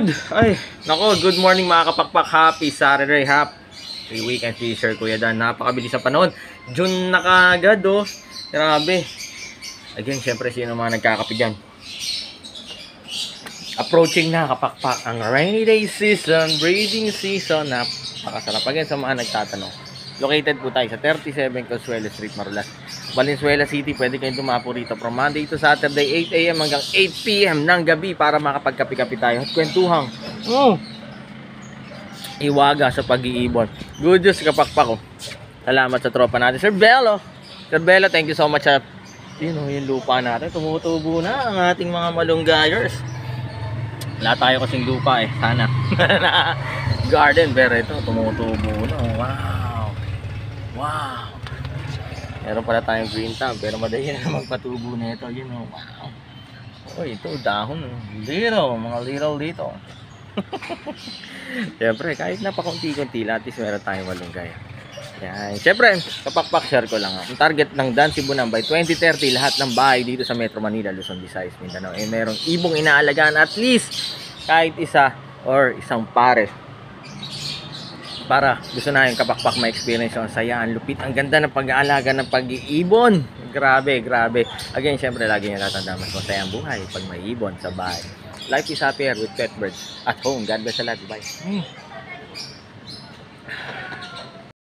Good. Ay, nako, good morning mga kapakpak. Happy Saturday, happy weekend teacher, Kuya Dan. Napakabilis sa panahon. June na kagad, oh. Grabe. Again, syempre, sino mga nagkakape dyan? Approaching na, kapakpak, ang rainy day season, breeding season. Napakasarap. Again, sa mga nagtatanong. Located po tayo sa 37 Consuelo Street, Marulas, Valenzuela City. Pwede kayong tumapo rito from Monday to Saturday, 8 AM hanggang 8 PM ng gabi para makapagkapi-kapi tayo at kwentuhang iwaga sa pag-iibon. Good news, kapakpak ko. Salamat sa tropa natin, Sir Bello. Sir Bello, thank you so much sa yung lupa natin. Tumutubo na ang ating mga malunggayers. Wala tayo kasing lupa eh. Sana garden, pero ito tumutubo na. Wow. Meron pala tayong green thumb, pero madali na magpatubo na ito. Yun, oh, wow. Oh, ito, dahon. Little, mga little dito. Siyempre, kahit napakunti-kunti, at least meron tayong malunggay. Yan. Siyempre, kapakpak, share ko lang. Ang target ng Dan Cebunan by 2030, lahat ng bahay dito sa Metro Manila, Luzon, Visayas, Mindanao, merong ibong inaalagaan at least kahit isa or isang pares. Para gusto na yung kapakpak ma-experience yung saya, ang lupit, ang ganda ng pag-aalaga ng pag-iibon. Grabe, grabe. Again, syempre, lagi nyo tatandaan, mas masaya ang buhay pag may ibon sa bahay. Life is happier with pet birds at home. God bless a lot. Bye.